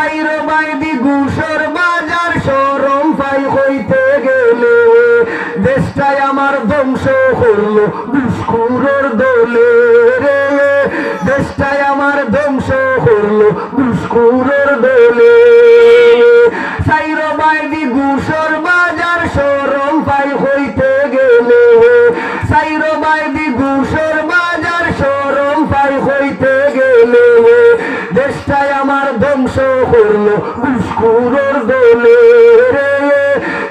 সাইরো বাইদি ঘুষর বাজার সরম পাই হইতে গেলে দেশটাই আমার ধ্বংস করলো ঘুষখোরের দলে রে দেশটাই আমার ধ্বংস করলো ঘুষখোরের দলে সাইরো বাইদি ঘুষর বাজার সরম পাই হইতে গেলে সাইরো বাইদি ঘুষর বাজার সরম পাই হইতে গেলে দেশটাই আমার ধ্বংস করলো ঘুষখোরের দলে রে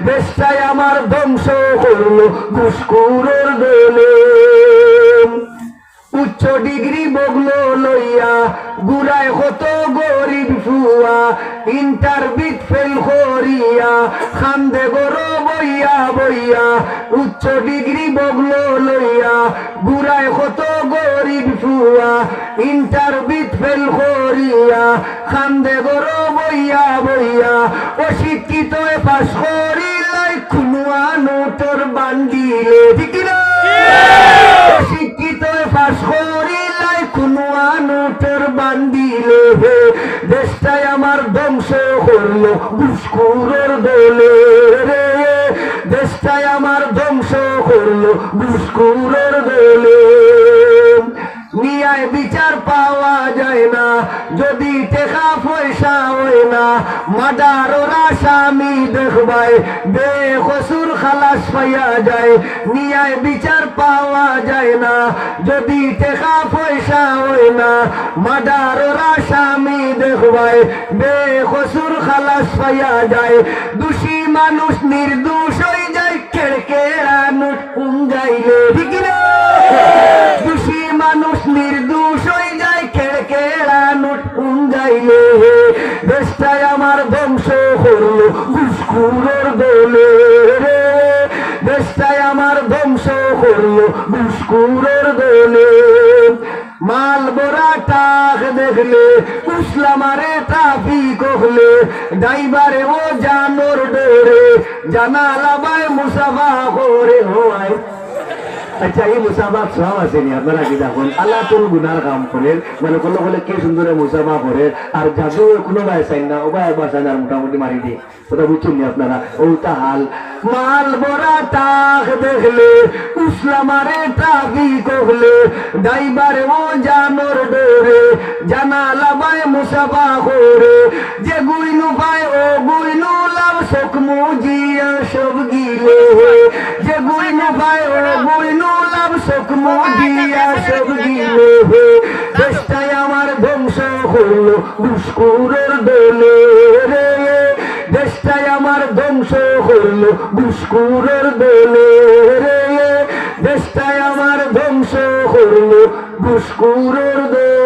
দেশটাই আমার ধ্বংস করলো ঘুষখোরের দলে উচ্চ ডিগ্রি বগলো লইয়া গুড়ায় কত গরিব ফুয়া ইন্টারভিউ ফেল করিয়া খান্দে গরো বইয়া বইয়া উচ্চ ডিগ্রি বগলো লইয়া গুড়ায় কত গরিব ফুয়া ইন্টারভিউ ফেল করিয়া খান্দে গরো বইয়া বইয়া অশিক্ষিত পাশ করিলাই খুনুয়া নোটর বান্দিলে ঠিক না অশিক্ষিত পাশ করিলাই খুনুয়া নোটর বান্দিলে দেশটাই আমার ধ্বংস করলো ঘুষখোরের দলে রে দেশটাই আমার ধ্বংস করলো ঘুষখোরের দলে নিয়ায় বিচার পাওয়া যায় না যদি টাকা পয়সা হয় না মাদারর আসামি দেখবাই বেকসুর খালাস পাইয়া যায় নিয়ায় বিচার পাওয়া যায় না যদি টাকা পয়সা হয় না মাদারর আসামি দেখবাই বেকসুর খালাস পাইয়া যায় দোষী মানুষ নির্দোষ হয়ে যায় কেড়কেড়া নোট পুঙ্গাইলে ঠিক না দোষী মানুষ নির্দোষ হয়ে যায় কেড়কেড়া নোট পুঙ্গাইলে দেশটাই আমার ধ্বংস করলো ঘুষখোরের দলে রে দেশটাই আমার ধ্বংস করলো ঘুষখোরের দলে মাল বড়া টাক দেখলে উসলামারে ট্রাফিক হলে ড্রাইভারে ও জানোর ডরে জানালাবায় মুসাফা করে হয় আচ্ছা এই মুসাফা সব আসেনি আপনারা কি দেখুন আল্লাহ তোর গুনার কাম করেন মানে কোনো বলে কি সুন্দর মুসাফা করে আর জাদু কোনো বাসাই না ও বাসায় না মোটামুটি মারি দিয়ে ওটা বুঝছেন নি আপনারা ওটা হাল মাল বড়া টাক দেখলে উসলামারে ট্রাফিক হলে ড্রাইভারে ও জানোর ডরে জানালাবায় মুসাফা করে যে গুইনু পায় ও গুইনু লাভ শোক মুজিয়া সব গিলে যে গুইনু পায় ও গুইনু লাভ শোক মুজিয়া সব গিলে দেশটাই আমার ধ্বংস করলো ঘুষখোরের দলে রে দেশটাই আমার ধ্বংস করলো ঘুষখোরের দলে রে দেশটাই আমার ধ্বংস করলো ঘুষখোরের দলে